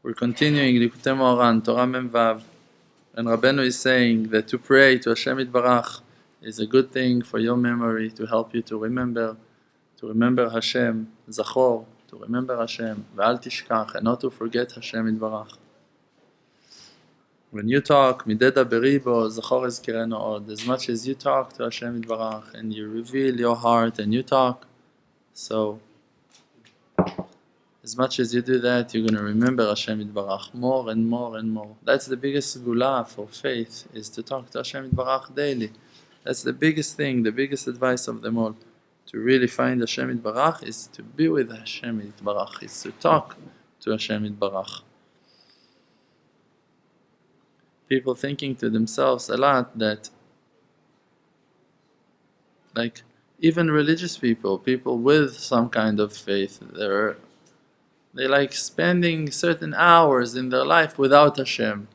We're continuing Likutei Moharan, Torah Mem Vav, and Rabbeinu is saying that to pray to Hashem Yitbarach is a good thing for your memory, to help you to remember Hashem, Zachor, to remember Hashem, Ve'al Tishkach, and not to forget Hashem Yitbarach. When you talk, Mideda Beribo, Zachor Ezkirenu Od, as much as you talk to Hashem Yitbarach and you reveal your heart and you talk, so as much as you do that, you're going to remember Hashem Yitbarach more and more and more. That's the biggest gula for faith, is to talk to Hashem Yitbarach daily. That's the biggest thing, the biggest advice of them all. To really find Hashem Yitbarach is to be with Hashem Yitbarach, is to talk to Hashem Yitbarach. People thinking to themselves a lot that, like, even religious people with some kind of faith, they like spending certain hours in their life without Hashem.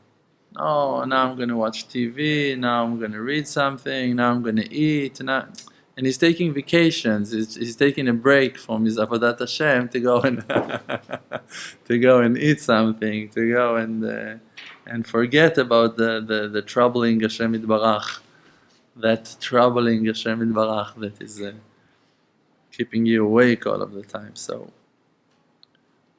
Oh, now I'm going to watch TV, now I'm going to read something, now I'm going to eat. And he's taking vacations, he's taking a break from his Avodat Hashem to go and to go and eat something, to go and forget about the troubling Hashem Yitbarach, that troubling Hashem Yitbarach that is keeping you awake all of the time. So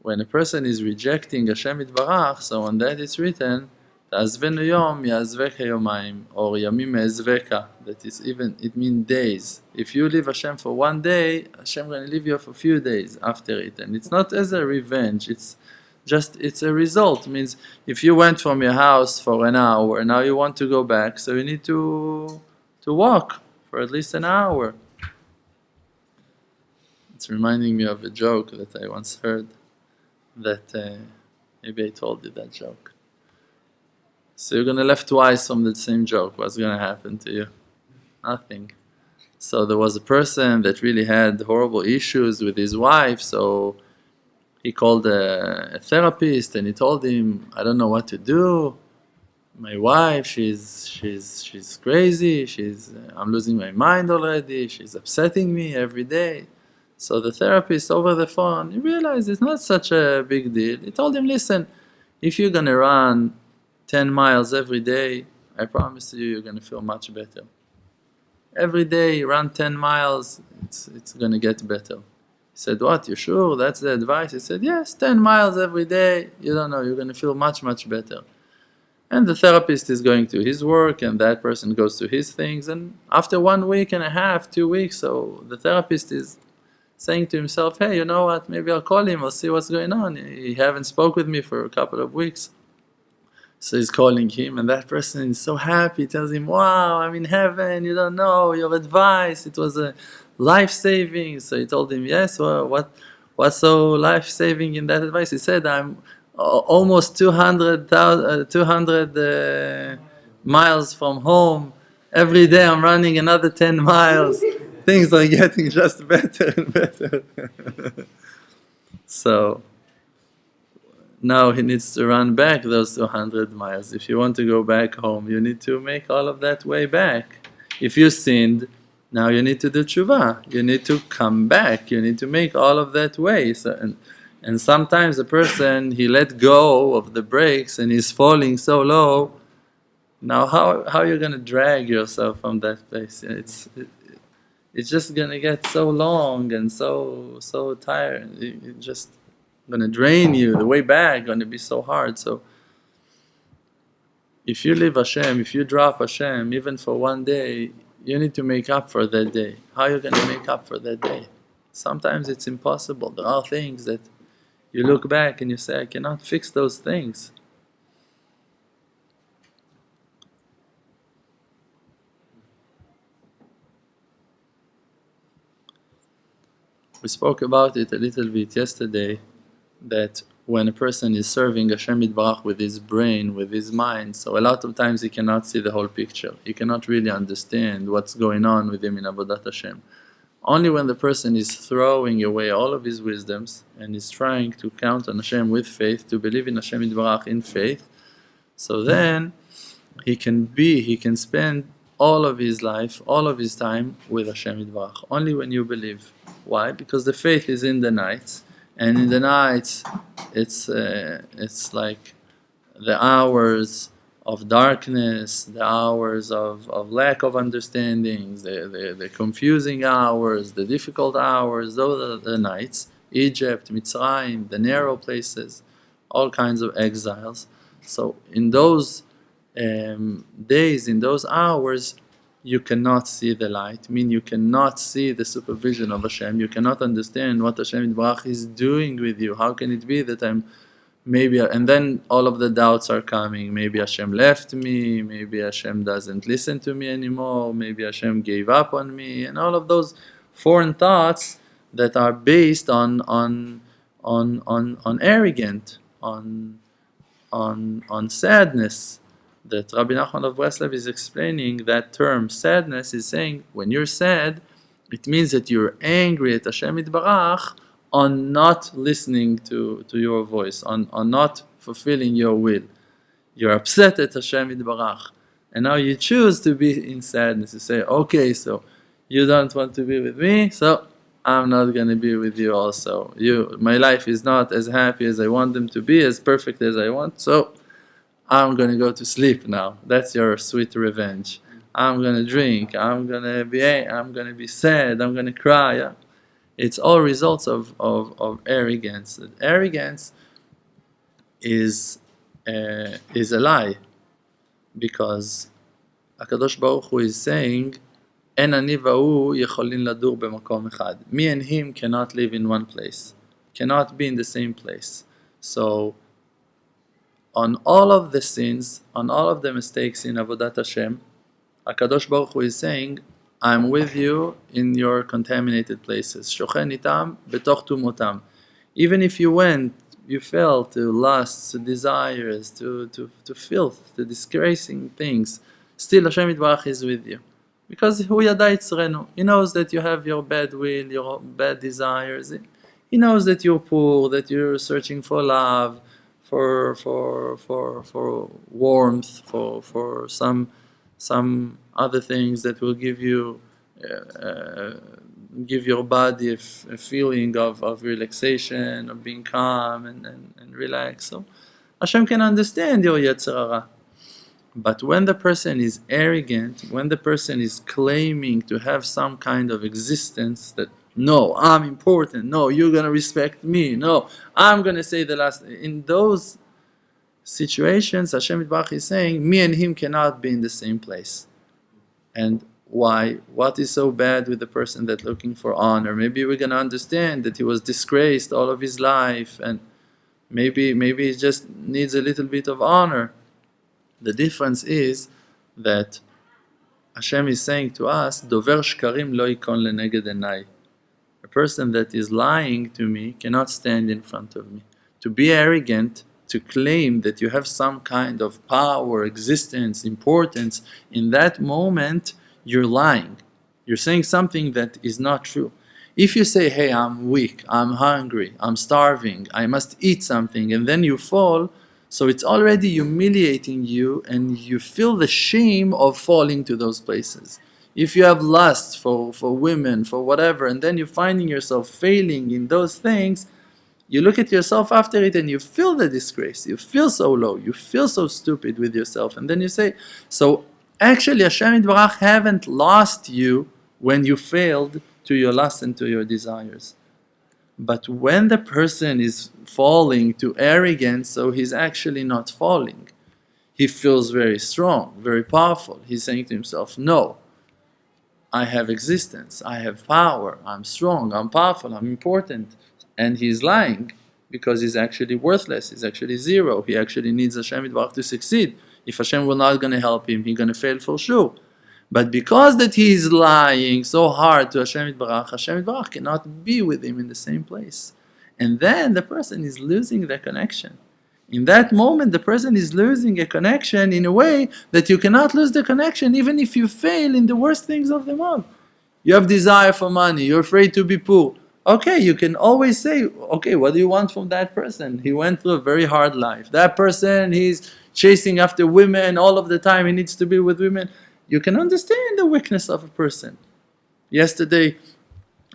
when a person is rejecting Hashem Yitbarach, so on that it's written, Ta'azvenu yom ya'azveka yomayim, or yamim ya'azveka, that is even, it means days. If you leave Hashem for one day, Hashem going to leave you for a few days after it. And it's not as a revenge, it's a result. It means if you went from your house for an hour, now you want to go back, so you need to walk for at least an hour. It's reminding me of a joke that I once heard, that maybe I told you that joke. So you're going to laugh twice from the same joke. What's going to happen to you? Nothing. So there was a person that really had horrible issues with his wife, so he called a therapist and he told him, I don't know what to do. My wife, she's crazy, I'm losing my mind already, she's upsetting me every day. So the therapist over the phone, he realized it's not such a big deal. He told him, listen, if you're going to run 10 miles every day, I promise you, you're going to feel much better. Every day, run 10 miles, it's going to get better. He said, what, you sure? That's the advice? He said, yes, 10 miles every day, you don't know, you're going to feel much, much better. And the therapist is going to his work, and that person goes to his things, and after 1 week and a half, 2 weeks, so the therapist is saying to himself, hey, you know what, maybe I'll call him, I'll see what's going on. He haven't spoke with me for a couple of weeks. So he's calling him, and that person is so happy. He tells him, wow, I'm in heaven, you don't know, your advice, it was a life-saving. So he told him, yes, well, what's so life-saving in that advice? He said, I'm almost 200 miles from home. Every day I'm running another 10 miles. Things are getting just better and better. So now he needs to run back those 200 miles. If you want to go back home, you need to make all of that way back. If you sinned, now you need to do Teshuvah. You need to come back. You need to make all of that way. So, and sometimes a person, he let go of the brakes and he's falling so low. Now how you're going to drag yourself from that place? It's just going to get so long and so tired. It's just going to drain you. The way back going to be so hard. So if you leave Hashem, if you drop Hashem, even for one day, you need to make up for that day. How are you going to make up for that day? Sometimes it's impossible. There are things that you look back and you say, I cannot fix those things. We spoke about it a little bit yesterday, that when a person is serving Hashem Yitbarach with his brain, with his mind, so a lot of times he cannot see the whole picture. He cannot really understand what's going on with him in Avodat Hashem. Only when the person is throwing away all of his wisdoms and is trying to count on Hashem with faith, to believe in Hashem Yitbarach in faith, so then he can spend all of his life, all of his time with Hashem Yitbarach. Only when you believe. Why? Because the faith is in the nights, and in the nights, it's like the hours of darkness, the hours of lack of understanding, the confusing hours, the difficult hours. Those are the nights. Egypt, Mitzrayim, the narrow places, all kinds of exiles. So in those days, in those hours, you cannot see the light. I mean, you cannot see the supervision of Hashem. You cannot understand what Hashem Yitbarach is doing with you. How can it be that I'm maybe, and then all of the doubts are coming. Maybe Hashem left me. Maybe Hashem doesn't listen to me anymore. Maybe Hashem gave up on me, and all of those foreign thoughts that are based on arrogant, on sadness. That Rabbi Nachman of Breslov is explaining that term. Sadness is saying when you're sad, it means that you're angry at Hashem Yitbarach on not listening to your voice, on not fulfilling your will. You're upset at Hashem Yitbarach, and now you choose to be in sadness. You say, okay, so you don't want to be with me, so I'm not going to be with you also. My life is not as happy as I want them to be, as perfect as I want, so I'm going to go to sleep now. That's your sweet revenge. I'm going to drink, I'm going to be sad, I'm going to cry. Yeah? It's all results of arrogance. Arrogance is a lie, because HaKadosh Baruch Hu is saying, En ani v'hu yecholin ladur b'makom echad. Me and him cannot live in one place, cannot be in the same place. So, on all of the sins, on all of the mistakes in Avodat Hashem, HaKadosh Baruch Hu is saying, I'm with you in your contaminated places. Shochen itam betoch tumotam. Even if you fell to lusts, to desires, to filth, to disgracing things, still Hashem Yitbarach is with you. Because Hu yada yitzrenu. He knows that you have your bad will, your bad desires. He knows that you're poor, that you're searching for love, for warmth, for some other things that will give you give your body a feeling of relaxation, of being calm and relaxed. So Hashem can understand your Yetzer Hara. But when the person is arrogant, when the person is claiming to have some kind of existence, that no, I'm important, no, you're going to respect me, no, I'm going to say the last, in those situations, Hashem Yitbarach is saying, me and him cannot be in the same place. And why? What is so bad with the person that's looking for honor? Maybe we're going to understand that he was disgraced all of his life, and maybe he just needs a little bit of honor. The difference is that Hashem is saying to us, Dover shkarim lo yikon leneged enai. A person that is lying to me cannot stand in front of me. To be arrogant, to claim that you have some kind of power, existence, importance, in that moment, you're lying. You're saying something that is not true. If you say, hey, I'm weak, I'm hungry, I'm starving, I must eat something, and then you fall, so it's already humiliating you, and you feel the shame of falling to those places. If you have lust for women, for whatever, and then you're finding yourself failing in those things, you look at yourself after it and you feel the disgrace. You feel so low. You feel so stupid with yourself. And then you say, so actually Hashem Yitbarach haven't lost you when you failed to your lust and to your desires. But when the person is falling to arrogance, so he's actually not falling. He feels very strong, very powerful. He's saying to himself, no, I have existence, I have power, I'm strong, I'm powerful, I'm important. And he's lying because he's actually worthless, he's actually zero. He actually needs Hashem Yitbarach to succeed. If Hashem will not going to help him, he's going to fail for sure. But because that he is lying so hard to Hashem Yitbarach cannot be with him in the same place. And then the person is losing the connection. In that moment, the person is losing a connection in a way that you cannot lose the connection even if you fail in the worst things of them all. You have desire for money, you're afraid to be poor. Okay, you can always say, okay, what do you want from that person? He went through a very hard life. That person, he's chasing after women all of the time, he needs to be with women. you can understand the weakness of a person. Yesterday,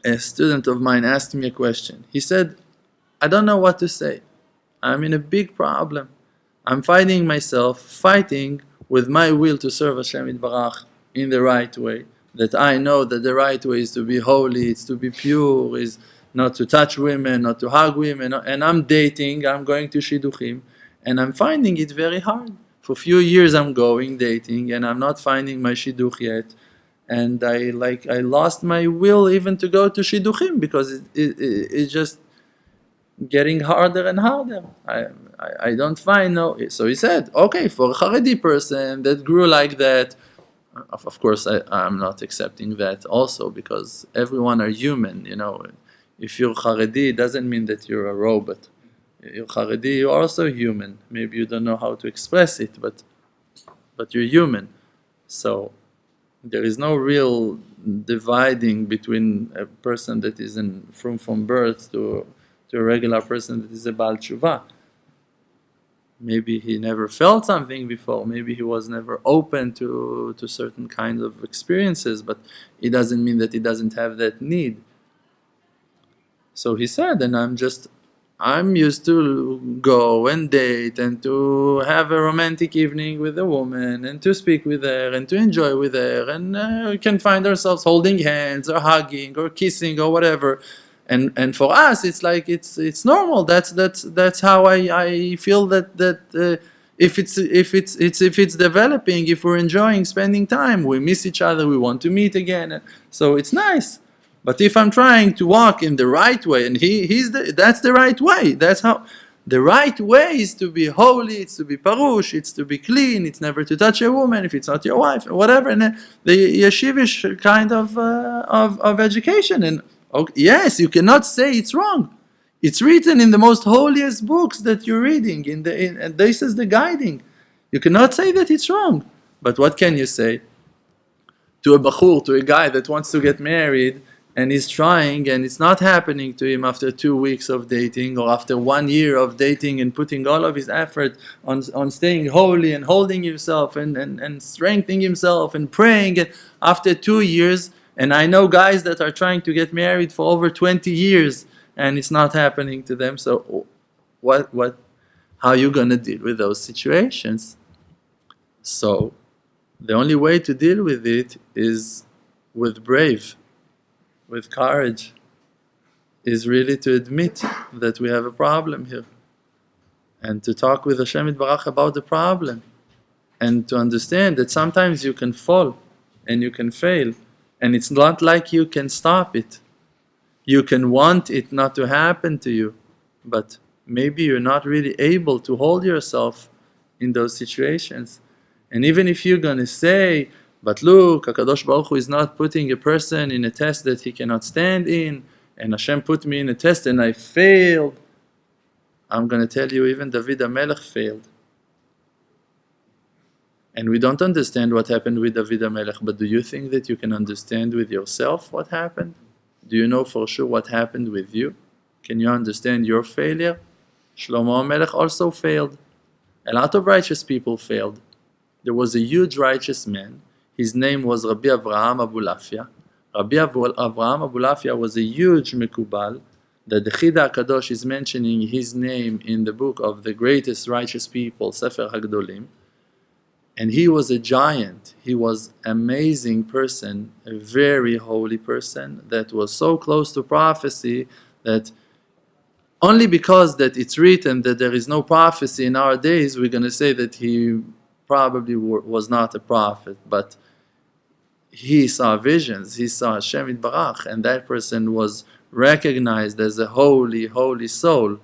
a student of mine asked me a question. He said, I don't know what to say. I'm in a big problem. I'm fighting with my will to serve Hashem Yitbarach in the right way. That I know that the right way is to be holy, it's to be pure, is not to touch women, not to hug women. And I'm dating, I'm going to shidduchim, and I'm finding it very hard. For a few years I'm going dating, and I'm not finding my shidduch yet. And I lost my will even to go to shidduchim because it's just getting harder and harder. I don't find no. So he said, okay, for a Haredi person that grew like that, of course I'm not accepting that also, because everyone are human, you know. If you're Haredi, it doesn't mean that you're a robot. You're Haredi, you're also human. Maybe you don't know how to express it, but you're human. So there is no real dividing between a person that is from birth to a regular person that is a Baal Teshuvah. Maybe he never felt something before, maybe he was never open to certain kinds of experiences, but it doesn't mean that he doesn't have that need. So he said, and I'm used to go and date and to have a romantic evening with a woman and to speak with her and to enjoy with her, and we can find ourselves holding hands or hugging or kissing or whatever. And for us, it's like it's normal. That's how I feel that if it's developing, if we're enjoying spending time, we miss each other, we want to meet again. So it's nice. But if I'm trying to walk in the right way, and that's the right way. That's how the right way is to be holy. It's to be parush. It's to be clean. It's never to touch a woman if it's not your wife, or whatever. And the yeshivish kind of education. And yes, you cannot say it's wrong. It's written in the most holiest books that you're reading. And this is the guiding. You cannot say that it's wrong. But what can you say to a bachur, to a guy that wants to get married, and he's trying, and it's not happening to him after 2 weeks of dating, or after 1 year of dating and putting all of his effort on staying holy and holding himself and strengthening himself and praying, and after 2 years, and I know guys that are trying to get married for over 20 years and it's not happening to them. So how are you going to deal with those situations? So the only way to deal with it is with courage, is really to admit that we have a problem here, and to talk with Hashem Yitbarach about the problem, and to understand that sometimes you can fall and you can fail, and it's not like you can stop it. You can want it not to happen to you, but maybe you're not really able to hold yourself in those situations. And even if you're going to say, but look, HaKadosh Baruch Hu is not putting a person in a test that he cannot stand in, and Hashem put me in a test and I failed. I'm going to tell you, even David HaMelech failed. And we don't understand what happened with David HaMelech, but do you think that you can understand with yourself what happened? Do you know for sure what happened with you? Can you understand your failure? Shlomo HaMelech also failed. A lot of righteous people failed. There was a huge righteous man. His name was Rabbi Avraham Abulafia. Rabbi Avraham Abulafia was a huge Mekubal. The Chida HaKadosh is mentioning his name in the book of the greatest righteous people, Sefer HaGdolim. And he was a giant. He was an amazing person, a very holy person that was so close to prophecy that only because that it's written that there is no prophecy in our days, we're going to say that he probably was not a prophet, but he saw visions, he saw Hashem Yitbarach, and that person was recognized as a holy, holy soul.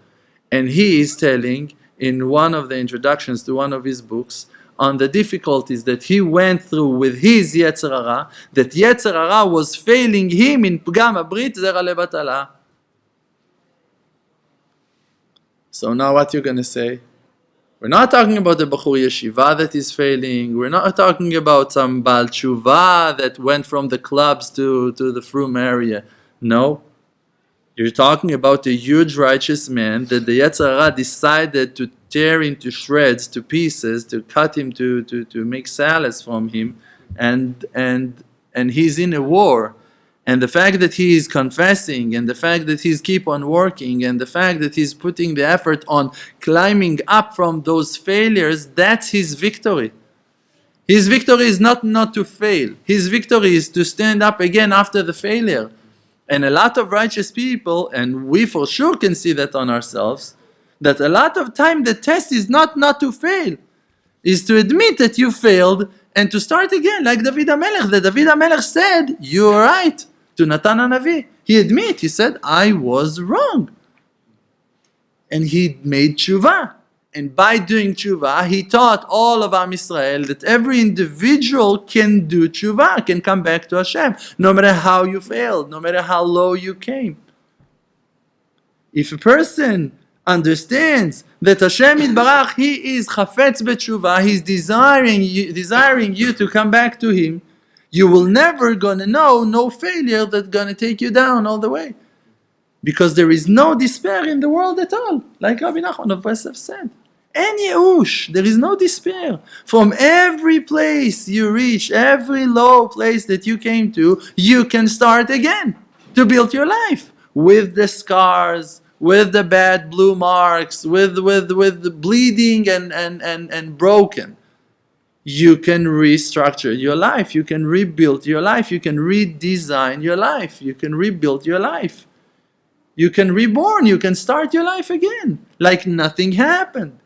And he is telling in one of the introductions to one of his books on the difficulties that he went through with his Yetzer Hara, that Yetzer Hara was failing him in Pgam Abrit Zera Lebatala. So now what you're going to say? We're not talking about the Bachur Yeshivah that is failing. We're not talking about some Baal Teshuvah that went from the clubs to the frum area. No. You're talking about a huge righteous man that the Yetzer Hara decided to tear into shreds, to pieces, to cut him, to make salads from him. and he's in a war. And the fact that he is confessing, and the fact that he's keep on working, and the fact that he's putting the effort on climbing up from those failures, that's his victory. His victory is not to fail. His victory is to stand up again after the failure. And a lot of righteous people, and we for sure can see that on ourselves, that a lot of time the test is not to fail, is to admit that you failed and to start again, like David HaMelech. That David HaMelech said, "You are right," to Natan HaNavi. He said, "I was wrong." And he made Teshuvah. And by doing Teshuvah, he taught all of Am Yisrael that every individual can do Teshuvah, can come back to Hashem, no matter how you failed, no matter how low you came. If a person understands that Hashem Yitbarach, He is Chafetz B'Teshuvah, He's desiring you to come back to Him, you will never gonna know no failure that's gonna take you down all the way. Because there is no despair in the world at all, like Rabbi Nachman of Breslev said. Any Yehush, there is no despair. From every place you reach, every low place that you came to, you can start again to build your life with the scars, with the bad blue marks, with the bleeding and broken. You can restructure your life. You can rebuild your life. You can redesign your life. You can rebuild your life. You can reborn. You can start your life again like nothing happened.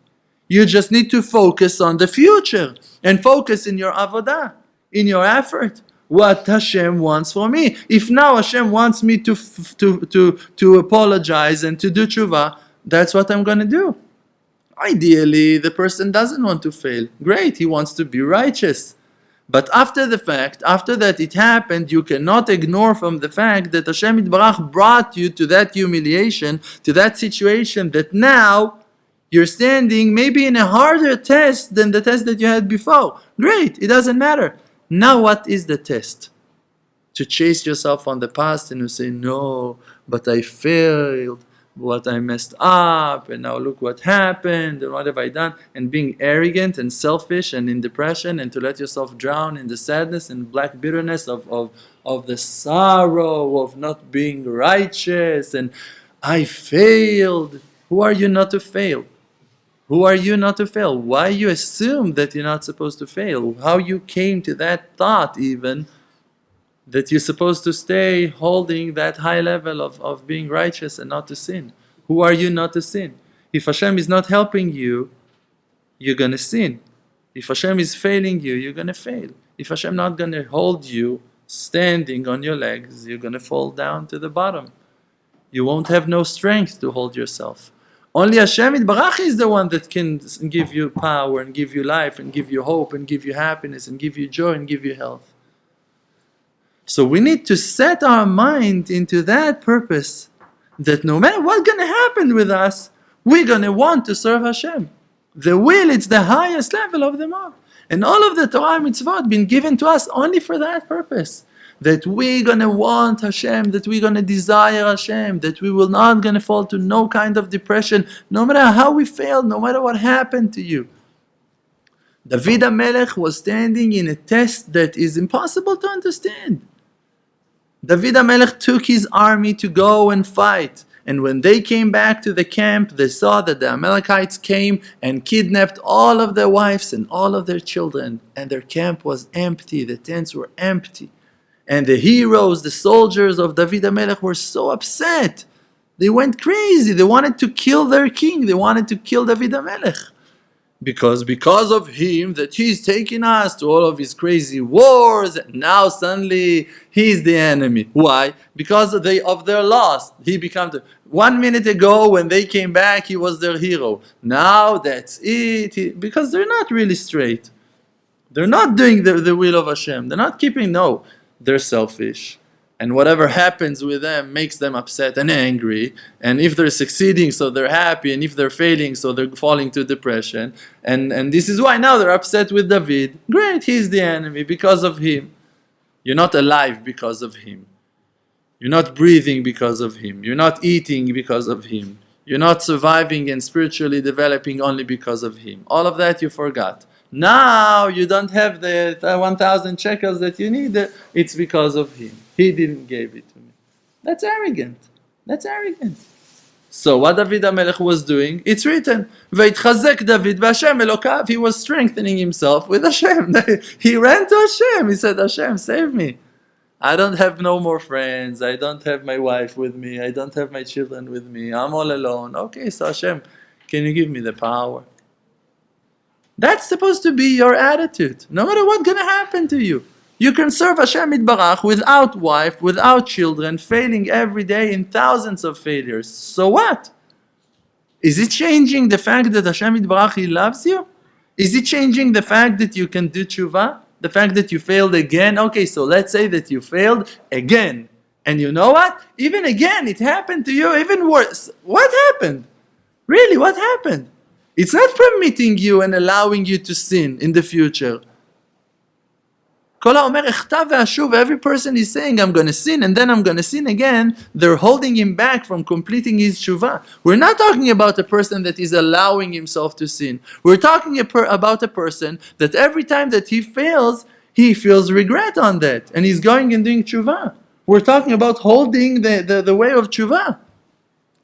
You just need to focus on the future and focus in your avodah, in your effort. What Hashem wants for me. If now Hashem wants me to apologize and to do Teshuvah, that's what I'm going to do. Ideally, the person doesn't want to fail. Great, he wants to be righteous. But after the fact, after that it happened, you cannot ignore from the fact that Hashem Yitbarach brought you to that humiliation, to that situation that now you're standing maybe in a harder test than the test that you had before. Great, it doesn't matter. Now what is the test? To chase yourself on the past and to say, no, but I failed, but I messed up, and now look what happened, and what have I done? And being arrogant and selfish and in depression, and to let yourself drown in the sadness and black bitterness of the sorrow of not being righteous, and I failed. Who are you not to fail? Who are you not to fail? Why you assume that you're not supposed to fail? How you came to that thought even that you're supposed to stay holding that high level of being righteous and not to sin? Who are you not to sin? If Hashem is not helping you, you're going to sin. If Hashem is failing you, you're going to fail. If Hashem not going to hold you standing on your legs, you're going to fall down to the bottom. You won't have no strength to hold yourself. Only Hashem Yitbarach is the one that can give you power and give you life and give you hope and give you happiness and give you joy and give you health. So we need to set our mind into that purpose, that no matter what's going to happen with us, we're going to want to serve Hashem. The will, it's the highest level of them all. And all of the Torah mitzvot been given to us only for that purpose. That we're going to want Hashem, that we're going to desire Hashem, that we will not going to fall to no kind of depression, no matter how we failed, no matter what happened to you. David HaMelech was standing in a test that is impossible to understand. David HaMelech took his army to go and fight. And when they came back to the camp, they saw that the Amalekites came and kidnapped all of their wives and all of their children. And their camp was empty, the tents were empty. And the heroes, the soldiers of David HaMelech were so upset. They went crazy. They wanted to kill their king. They wanted to kill David HaMelech. Because of him, that he's taking us to all of his crazy wars. Now suddenly he's the enemy. Why? Because of their loss. He became 1 minute ago when they came back, he was their hero. Now that's it. Because they're not really straight. They're not doing the will of Hashem. They're not keeping, no. They're selfish, and whatever happens with them makes them upset and angry, and if they're succeeding so they're happy, and if they're failing so they're falling to depression, and this is why now they're upset with David. Great, he's the enemy because of him. You're not alive because of him. You're not breathing because of him. You're not eating because of him. You're not surviving and spiritually developing only because of him. All of that you forgot. Now you don't have the 1,000 shekels that you need. It's because of him. He didn't give it to me. That's arrogant. That's arrogant. So what David HaMelech was doing, it's written, V'yitchazek David b'Hashem Elokav. He was strengthening himself with Hashem. He ran to Hashem. He said, Hashem, save me. I don't have no more friends. I don't have my wife with me. I don't have my children with me. I'm all alone. Okay, so Hashem, can you give me the power? That's supposed to be your attitude. No matter what's going to happen to you. You can serve Hashem Yitbarach without wife, without children, failing every day in thousands of failures. So what? Is it changing the fact that Hashem Yitbarach, He loves you? Is it changing the fact that you can do Teshuvah? The fact that you failed again? Okay, so let's say that you failed again. And you know what? Even again, it happened to you even worse. What happened? Really, what happened? It's not permitting you and allowing you to sin in the future. Every person is saying, I'm going to sin and then I'm going to sin again. They're holding him back from completing his teshuvah. We're not talking about a person that is allowing himself to sin. We're talking about a person that every time that he fails, he feels regret on that. And he's going and doing teshuvah. We're talking about holding the way of teshuvah.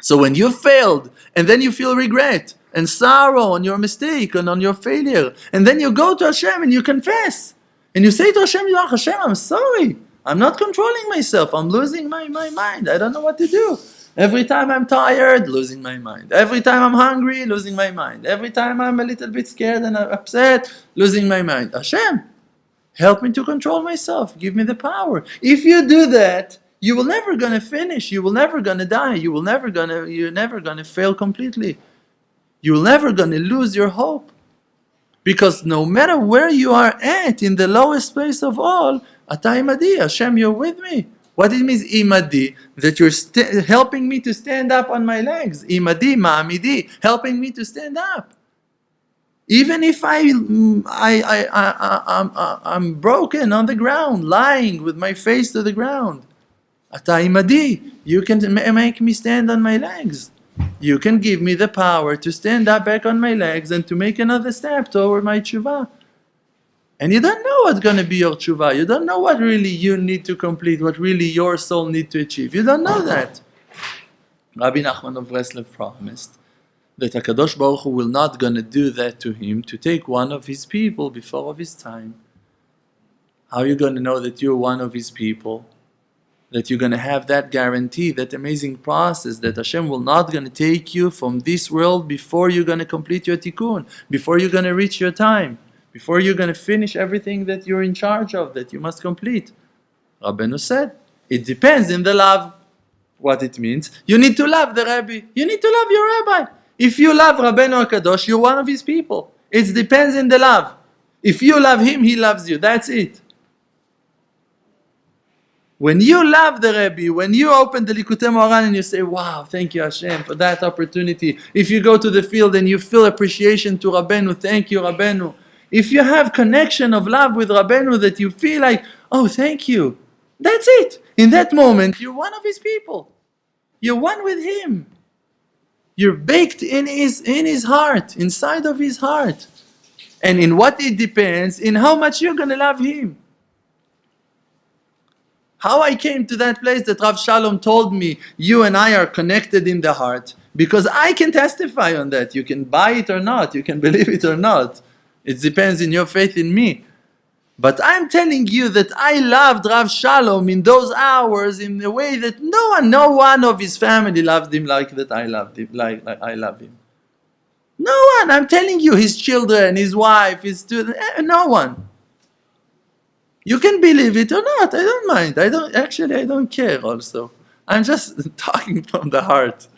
So when you failed and then you feel regret and sorrow on your mistake and on your failure, and then you go to Hashem and you confess. And you say to Hashem, Hashem, I'm sorry. I'm not controlling myself. I'm losing my mind. I don't know what to do. Every time I'm tired, losing my mind. Every time I'm hungry, losing my mind. Every time I'm a little bit scared and upset, losing my mind. Hashem, help me to control myself. Give me the power. If you do that, you will never gonna finish. You will never gonna die. You're never gonna fail completely. You're never gonna lose your hope. Because no matter where you are at, in the lowest place of all, Ata imadi, Hashem, you're with me. What it means, imadi, that you're helping me to stand up on my legs. Imadi, ma'amidi, helping me to stand up. Even if I'm broken on the ground, lying with my face to the ground. Ata imadi, you can make me stand on my legs. You can give me the power to stand up back on my legs and to make another step toward my teshuvah. And you don't know what's going to be your teshuvah. You don't know what really you need to complete, what really your soul needs to achieve. You don't know that. Rabbi Nachman of Breslev promised that HaKadosh Baruch Hu will not going to do that to him, to take one of his people before of his time. How are you going to know that you're one of his people? That you're going to have that guarantee, that amazing process, that Hashem will not going to take you from this world before you're going to complete your tikkun, before you're going to reach your time, before you're going to finish everything that you're in charge of, that you must complete. Rabbeinu said, it depends in the love. What it means, you need to love the Rebbe. You need to love your rabbi. If you love Rabbeinu HaKadosh, you're one of his people. It depends in the love. If you love him, he loves you. That's it. When you love the Rebbe, when you open the Likutei Moharan and you say, wow, thank you Hashem for that opportunity. If you go to the field and you feel appreciation to Rabbeinu, thank you Rabbeinu. If you have connection of love with Rabbeinu that you feel like, oh, thank you. That's it. In that moment, you're one of his people. You're one with him. You're baked in his heart, inside of his heart. And in what it depends, in how much you're going to love him. How I came to that place that Rav Shalom told me, you and I are connected in the heart, because I can testify on that. You can buy it or not, you can believe it or not. It depends in your faith in me. But I'm telling you that I loved Rav Shalom in those hours in a way that no one of his family loved him like that I loved him, like I love him. No one, I'm telling you, his children, his wife, his students, no one. You can believe it or not, I don't mind. I don't care also. I'm just talking from the heart.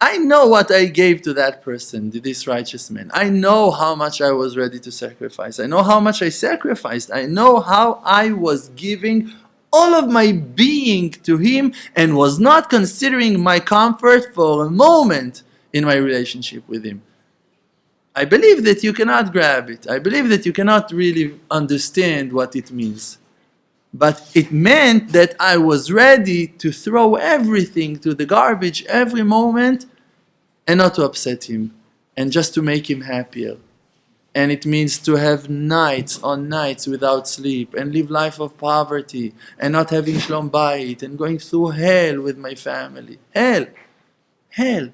I know what I gave to that person, to this righteous man. I know how much I was ready to sacrifice. I know how much I sacrificed. I know how I was giving all of my being to him and was not considering my comfort for a moment in my relationship with him. I believe that you cannot grab it. I believe that you cannot really understand what it means. But it meant that I was ready to throw everything to the garbage every moment and not to upset him and just to make him happier. And it means to have nights on nights without sleep and live life of poverty and not having shlom bayit and going through hell with my family. Hell. Hell.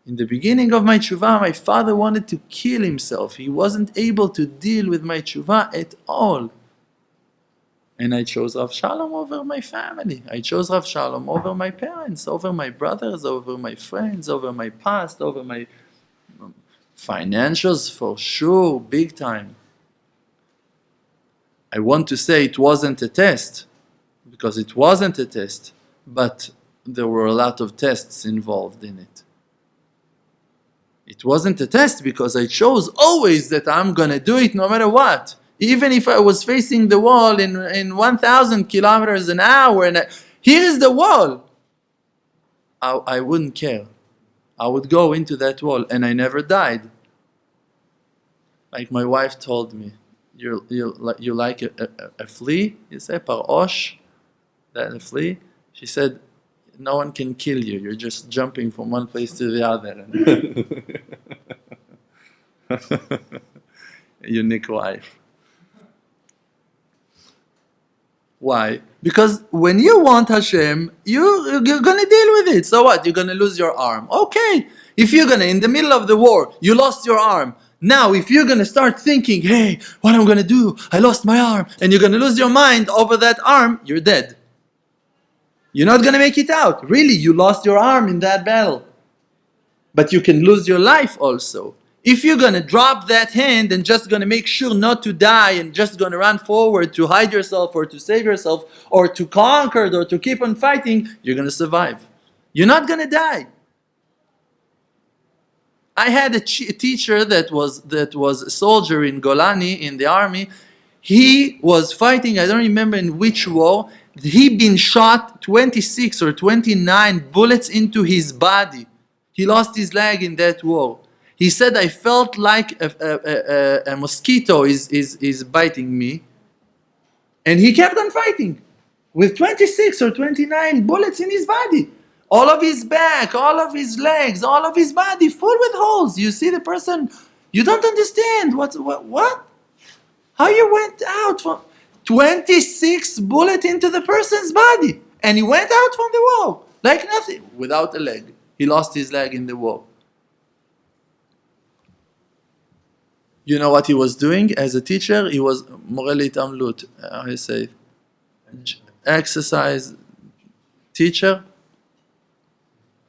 In the beginning of my teshuvah, my father wanted to kill himself. He wasn't able to deal with my teshuvah at all. And I chose Rav Shalom over my family. I chose Rav Shalom over my parents, over my brothers, over my friends, over my past, over my financials, for sure, big time. I want to say it wasn't a test, because it wasn't a test, but there were a lot of tests involved in it. It wasn't a test because I chose always that I'm going to do it no matter what. Even if I was facing the wall in 1,000 kilometers an hour, and here is the wall, I wouldn't care. I would go into that wall, and I never died. Like my wife told me, you like a flea? You say, parosh, that a flea? She said, no one can kill you. You're just jumping from one place to the other. Unique wife. Why? Because when you want Hashem, you're going to deal with it. So what? You're going to lose your arm. Okay. If you're going to, in the middle of the war, you lost your arm. Now, if you're going to start thinking, hey, what am I going to do? I lost my arm. And you're going to lose your mind over that arm, you're dead. You're not going to make it out. Really, you lost your arm in that battle. But you can lose your life also. If you're going to drop that hand and just going to make sure not to die and just going to run forward to hide yourself or to save yourself or to conquer or to keep on fighting, you're going to survive. You're not going to die. I had a teacher that was a soldier in Golani in the army. He was fighting, I don't remember in which war. He'd been shot 26 or 29 bullets into his body. He lost his leg in that war. He said, I felt like a mosquito is biting me. And he kept on fighting with 26 or 29 bullets in his body. All of his back, all of his legs, all of his body full with holes. You see the person, you don't understand. What? How you went out from 26 bullets into the person's body. And he went out from the war like nothing, without a leg. He lost his leg in the war. You know what he was doing as a teacher? He was moreli tamlut, I say, exercise teacher.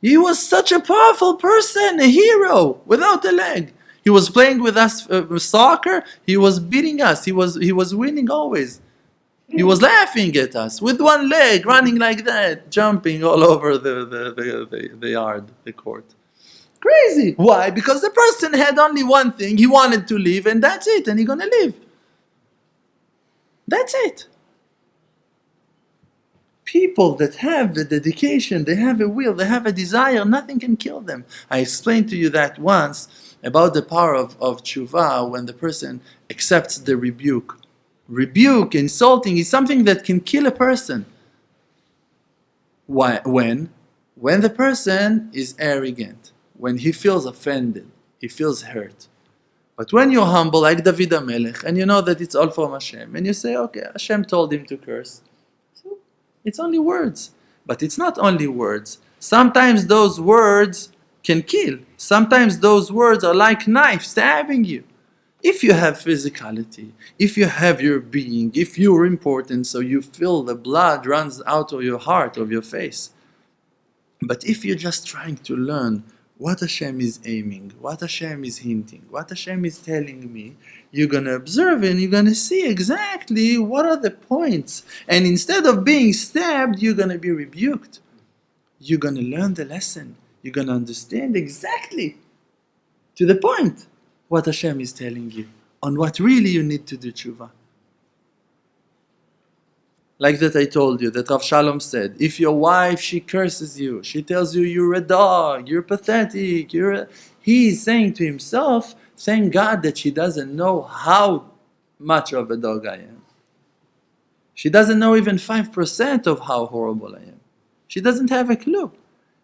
He was such a powerful person, a hero, without a leg. He was playing with us soccer. He was beating us. He was winning always. He was laughing at us with one leg, running like that, jumping all over the yard, the court. Crazy. Why? Because the person had only one thing. He wanted to live, and that's it. And he's going to live. That's it. People that have the dedication, they have a will, they have a desire, nothing can kill them. I explained to you that once about the power of teshuvah when the person accepts the rebuke. Rebuke, insulting, is something that can kill a person. Why? When the person is arrogant. When he feels offended, he feels hurt. But when you're humble, like David HaMelech, and you know that it's all from Hashem, and you say, okay, Hashem told him to curse. So it's only words. But it's not only words. Sometimes those words can kill. Sometimes those words are like knives stabbing you. If you have physicality, if you have your being, if you're important, so you feel the blood runs out of your heart, of your face. But if you're just trying to learn what Hashem is aiming, what Hashem is hinting, what Hashem is telling me, you're going to observe and you're going to see exactly what are the points. And instead of being stabbed, you're going to be rebuked. You're going to learn the lesson. You're going to understand exactly to the point what Hashem is telling you on what really you need to do teshuvah. Like that I told you, that Rav Shalom said, if your wife, she curses you, she tells you you're a dog, you're pathetic, he is saying to himself, thank God that she doesn't know how much of a dog I am. She doesn't know even 5% of how horrible I am. She doesn't have a clue.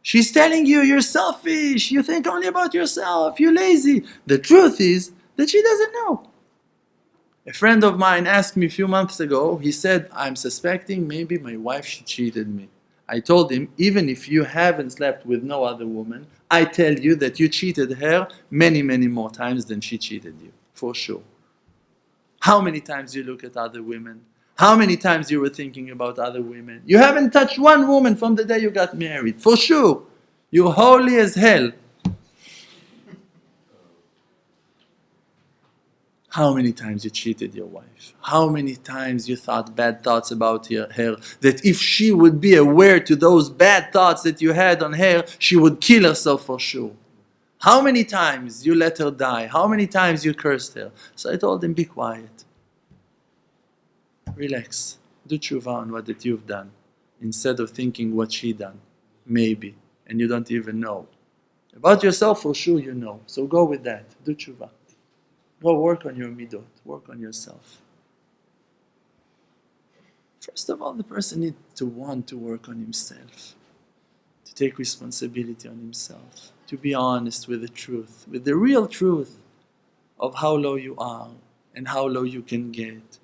She's telling you you're selfish, you think only about yourself, you're lazy. The truth is that she doesn't know. A friend of mine asked me a few months ago, he said, I'm suspecting maybe my wife, she cheated me. I told him, even if you haven't slept with no other woman, I tell you that you cheated her many, many more times than she cheated you, for sure. How many times you look at other women? How many times you were thinking about other women? You haven't touched one woman from the day you got married, for sure. You're holy as hell. How many times you cheated your wife? How many times you thought bad thoughts about her, that if she would be aware to those bad thoughts that you had on her, she would kill herself for sure? How many times you let her die? How many times you cursed her? So I told him, be quiet. Relax. Do teshuvah on what that you've done, instead of thinking what she done. Maybe. And you don't even know. About yourself, for sure you know. So go with that. Do teshuvah. Go work on your midot. Work on yourself. First of all, the person needs to want to work on himself. To take responsibility on himself. To be honest with the truth. With the real truth of how low you are. And how low you can get.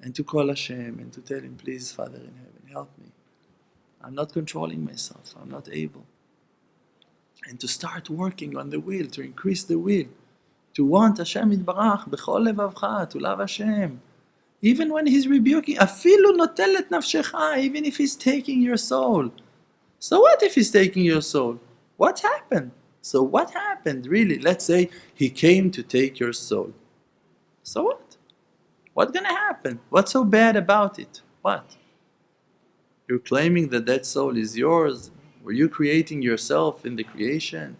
And to call Hashem and to tell Him, please, Father in heaven, help me. I'm not controlling myself. I'm not able. And to start working on the will, to increase the will. To want Hashem Yitbarach, b'chol levavcha, to love Hashem. Even when He's rebuking, afilu notel et nafshecha, even if He's taking your soul. So what if He's taking your soul? What happened? So what happened, really? Let's say He came to take your soul. So what? What's going to happen? What's so bad about it? What? You're claiming that that soul is yours? Were you creating yourself in the creation?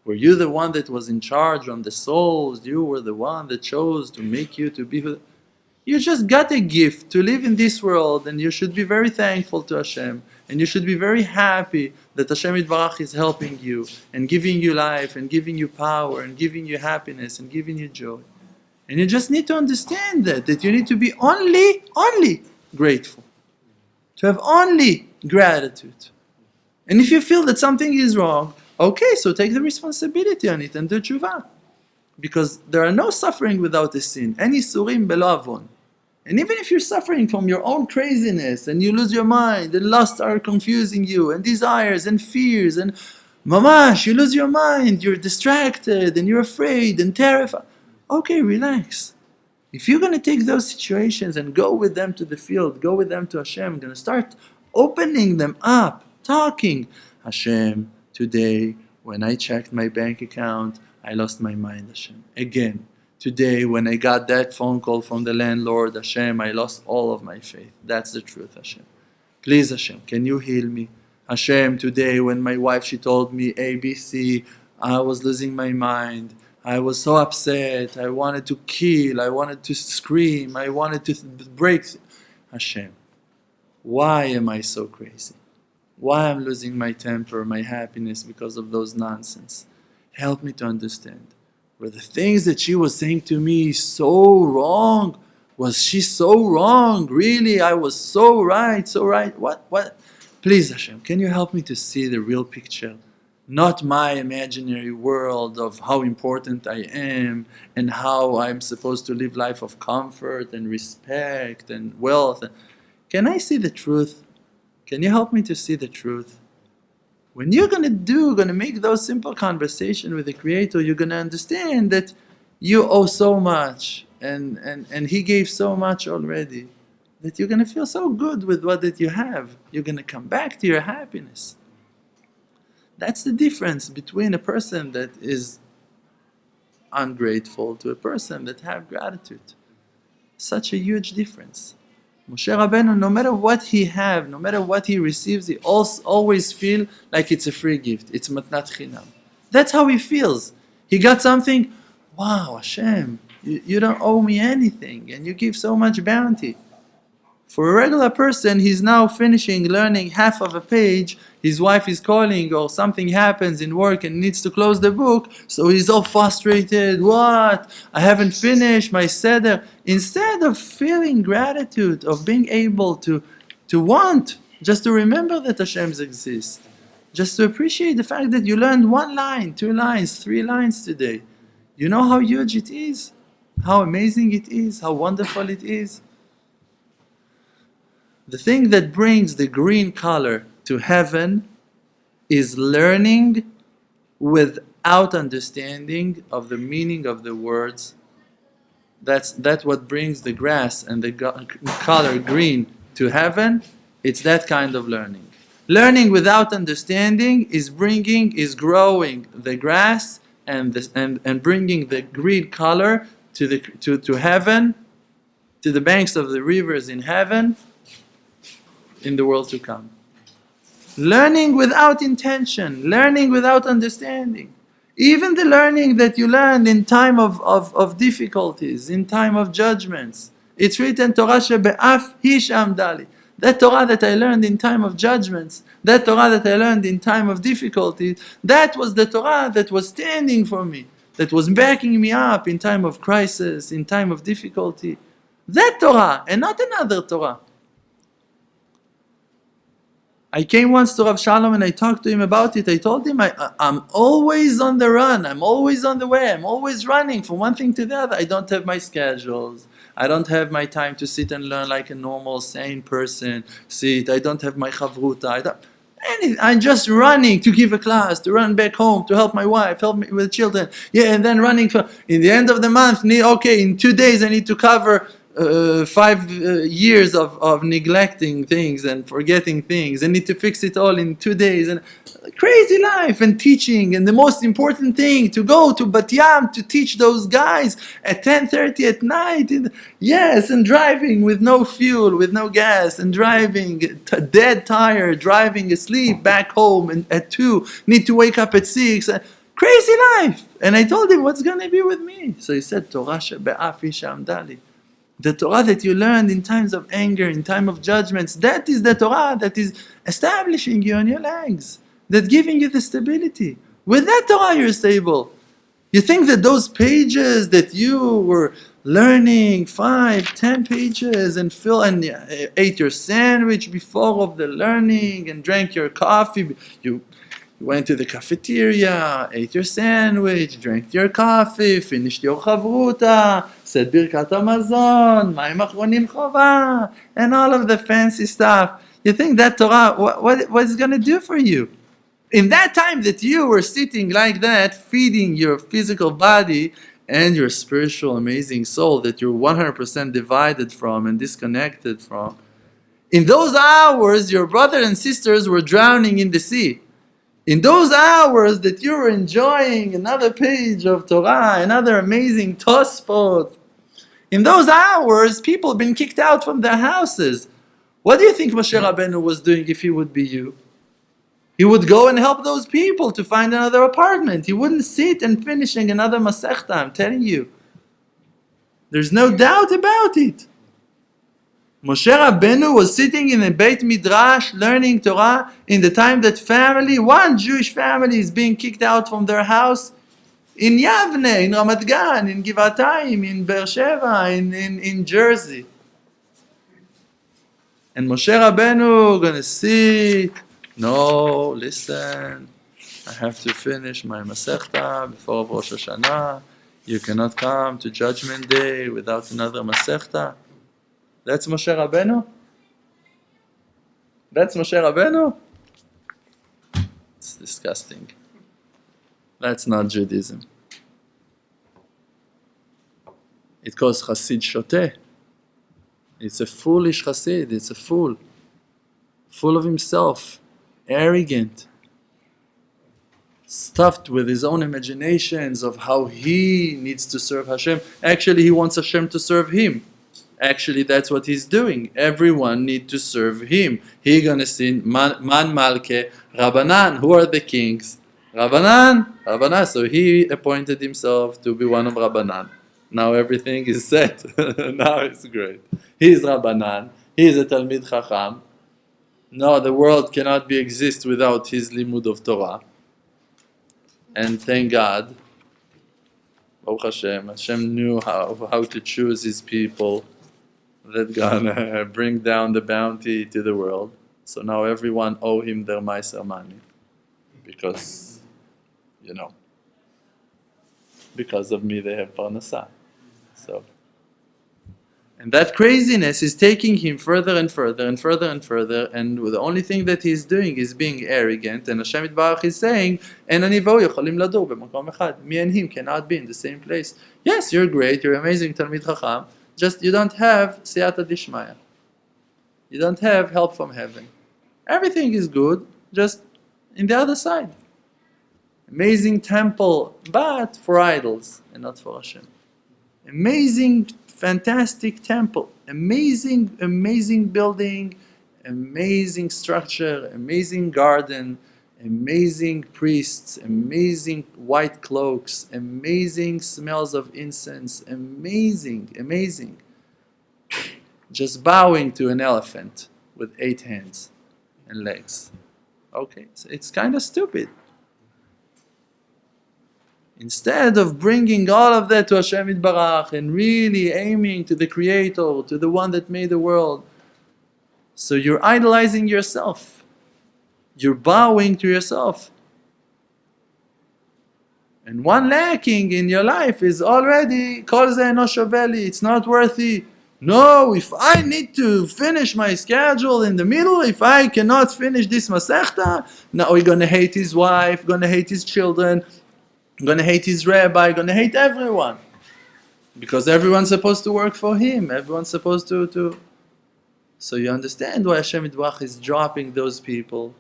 Were you the one that was in charge on the souls? You were the one that chose to make you to be who... You just got a gift to live in this world, and you should be very thankful to Hashem. And you should be very happy that Hashem Yitbarach is helping you and giving you life and giving you power and giving you happiness and giving you joy. And you just need to understand that you need to be only grateful. To have only gratitude. And if you feel that something is wrong, okay, so take the responsibility on it and do teshuvah. Because there are no suffering without a sin. Any surim belo avon. And even if you're suffering from your own craziness and you lose your mind and lusts are confusing you and desires and fears and mamash, you lose your mind, you're distracted and you're afraid and terrified. Okay, relax. If you're going to take those situations and go with them to the field, go with them to Hashem, you're going to start opening them up, talking. Hashem, today when I checked my bank account, I lost my mind, Hashem. Again, today when I got that phone call from the landlord, Hashem, I lost all of my faith. That's the truth, Hashem. Please, Hashem, can you heal me? Hashem, today when my wife, she told me ABC, I was losing my mind. I was so upset. I wanted to kill. I wanted to scream. I wanted to break. Hashem, why am I so crazy? Why am I losing my temper, my happiness because of those nonsense? Help me to understand. Were the things that she was saying to me so wrong? Was she so wrong? Really? I was so right, so right. What? Please, Hashem, can you help me to see the real picture? Not my imaginary world of how important I am and how I'm supposed to live life of comfort and respect and wealth. Can I see the truth? Can you help me to see the truth? When you're going to make those simple conversations with the Creator, you're going to understand that you owe so much and He gave so much already, that you're going to feel so good with what that you have. You're going to come back to your happiness. That's the difference between a person that is ungrateful to a person that have gratitude. Such a huge difference. Moshe Rabbeinu, no matter what he have, no matter what he receives, he always feel like it's a free gift. It's matnat chinam. That's how he feels. He got something, wow, Hashem, you don't owe me anything and you give so much bounty. For a regular person, he's now finishing learning half of a page, his wife is calling or something happens in work and needs to close the book, so he's all frustrated. What? I haven't finished my seder. Instead of feeling gratitude, of being able to want, just to remember that Hashem exists, Just to appreciate the fact that you learned 1 line, 2 lines, 3 lines today. You know how huge it is? How amazing it is? How wonderful it is? The thing that brings the green color to heaven is learning without understanding of the meaning of the words. That's what brings the grass and the color green to heaven. It's that kind of learning. Learning without understanding is growing the grass and bringing the green color to heaven, to the banks of the rivers in heaven, in the world to come. Learning without intention, learning without understanding. Even the learning that you learned in time of difficulties, in time of judgments. It's written, Torah shebe'af hisham dali. That Torah that I learned in time of judgments, that Torah that I learned in time of difficulties, that was the Torah that was standing for me, that was backing me up in time of crisis, in time of difficulty. That Torah, and not another Torah. I came once to Rav Shalom and I talked to him about it. I told him, I'm always on the run. I'm always on the way. I'm always running from one thing to the other. I don't have my schedules. I don't have my time to sit and learn like a normal, sane person. I don't have my chavruta. I'm just running to give a class, to run back home, to help my wife, help me with children. Yeah, and then running in the end of the month, in 2 days I need to cover 5 years of neglecting things and forgetting things. I need to fix it all in 2 days. And crazy life and teaching. And the most important thing, to go to Bat Yam to teach those guys at 10:30 at night. And driving with no fuel, with no gas, and driving dead tired, driving asleep back home and at 2, need to wake up at 6. Crazy life. And I told him, what's going to be with me? So he said, Torah shebe'af hisham dali. The Torah that you learned in times of anger, in time of judgments, that is the Torah that is establishing you on your legs, that giving you the stability. With that Torah you're stable. You think that those pages that you were learning, 5, 10 pages, and ate your sandwich before of the learning and drank your coffee, you went to the cafeteria, ate your sandwich, drank your coffee, finished your chavruta, said Birkat Hamazon, Mayim Achronim Chova, and all of the fancy stuff. You think that Torah, what is going to do for you? In that time that you were sitting like that, feeding your physical body and your spiritual amazing soul that you're 100% divided from and disconnected from, in those hours your brothers and sisters were drowning in the sea. In those hours that you were enjoying another page of Torah, another amazing Tosfot, in those hours people have been kicked out from their houses. What do you think Moshe Rabbeinu was doing if he would be you? He would go and help those people to find another apartment. He wouldn't sit and finishing another Masechta, I'm telling you. There's no doubt about it. Moshe Rabbeinu was sitting in a Beit Midrash learning Torah in the time that one Jewish family is being kicked out from their house in Yavne, in Ramat Gan, in Givatayim, in Beersheba, in Jersey. And Moshe Rabbeinu gonna sit, no, listen, I have to finish my Masechta before Rosh Hashanah. You cannot come to Judgment Day without another Masechta. That's Moshe Rabbeinu? That's Moshe Rabbeinu? It's disgusting. That's not Judaism. It calls Chassid Shoteh. It's a foolish Chassid. It's a fool. Full of himself. Arrogant. Stuffed with his own imaginations of how he needs to serve Hashem. Actually, he wants Hashem to serve him. Actually, that's what he's doing. Everyone need to serve him. He gonna sing Man Malke Rabbanan. Who are the kings? Rabbanan. So he appointed himself to be one of Rabbanan. Now everything is set. Now it's great. He is Rabbanan. He is a Talmid Chacham. No, the world cannot exist without his limud of Torah. And thank God, Baruch Hashem, Hashem knew how to choose his people that gonna bring down the bounty to the world. So now everyone owe him their Meiser money. because, because of me they have parnasah. So, and that craziness is taking him further and further and further and further, and the only thing that he's doing is being arrogant, and Hashem Yitbarach is saying, "En ani v'hu yocholim ladur b'makom echad." Me and him cannot be in the same place. Yes, you're great, you're amazing Talmid Chacham, just you don't have siyata dishmaya. You don't have help from heaven. Everything is good, just in the other side. Amazing temple, but for idols and not for Hashem. Amazing, fantastic temple. Amazing building. Amazing structure. Amazing garden. Amazing priests. Amazing white cloaks. Amazing smells of incense. Amazing. Just bowing to an elephant with 8 hands and legs. Okay, so it's kind of stupid. Instead of bringing all of that to Hashem Yitbarach and really aiming to the Creator, to the one that made the world, so you're idolizing yourself. You're bowing to yourself. And one lacking in your life is already kol ze eno shoveh li, it's not worthy. No, if I need to finish my schedule in the middle, if I cannot finish this masechta, now we're going to hate his wife, going to hate his children, going to hate his rabbi, going to hate everyone. Because everyone's supposed to work for him, everyone's supposed to. So you understand why Hashem Yitbarach is dropping those people.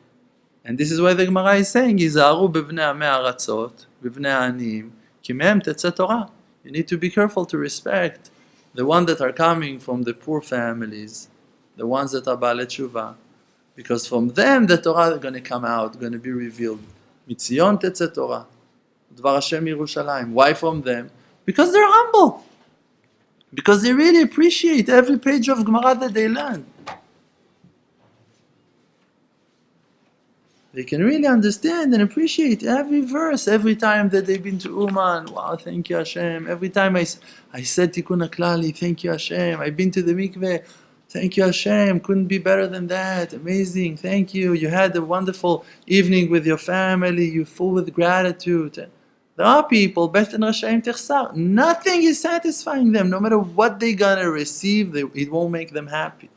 And this is why the Gemara is saying, Yizaharu b'bnei amei haratzot, b'bnei aniyim, ki mehem tetzeh Torah. You need to be careful to respect the ones that are coming from the poor families, the ones that are Baalei Teshuvah, because from them the Torah is going to come out, going to be revealed. Mitzion tetzeh Torah, Dvar Hashem Yerushalayim. Why from them? Because they're humble. Because they really appreciate every page of Gemara that they learn. They can really understand and appreciate every verse, every time that they've been to Uman. Wow, thank you Hashem. Every time I said Tikkun HaKlali, thank you Hashem. I've been to the mikveh, thank you Hashem. Couldn't be better than that. Amazing, thank you. You had a wonderful evening with your family. You're full with gratitude. There are people, Beten Rashaim Tichsar. Nothing is satisfying them. No matter what they're going to receive, it won't make them happy.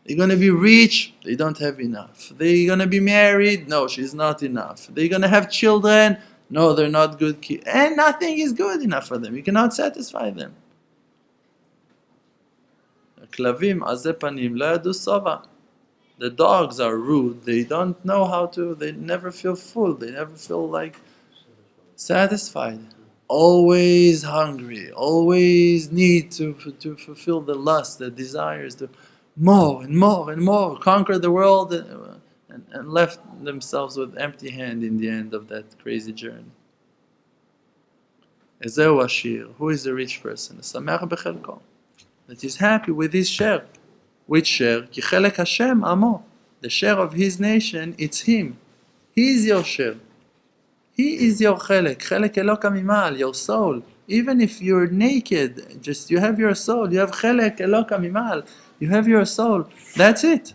They're going to be rich, they don't have enough. They're going to be married, no, she's not enough. They're going to have children, no, they're not good kids. And nothing is good enough for them. You cannot satisfy them. The dogs are rude, they don't know how to, they never feel full, they never feel like satisfied. Always hungry, always need to fulfill the lust, the desires, to more and more and more, conquer the world, and left themselves with empty hand in the end of that crazy journey. Ezeu Ashir, who is a rich person? Sameach bechelko, that is happy with his share. Which share? Ki chelek Hashem amo, the share of his nation, it's him. He is your share. He is your chelek Eloka mimal, your soul. Even if you're naked, just you have your soul. You have chelek Eloka mimal. You have your soul. That's it.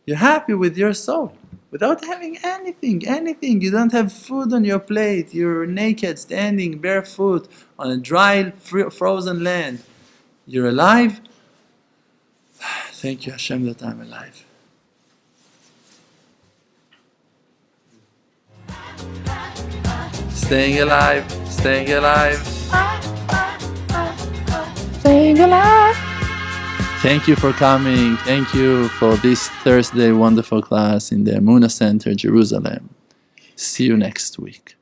You're happy with your soul. Without having anything. You don't have food on your plate. You're naked, standing barefoot on a dry, frozen land. You're alive. Thank you, Hashem, that I'm alive. Staying alive. Staying alive. Thank you for coming. Thank you for this Thursday wonderful class in the Emunah Center, Jerusalem. See you next week.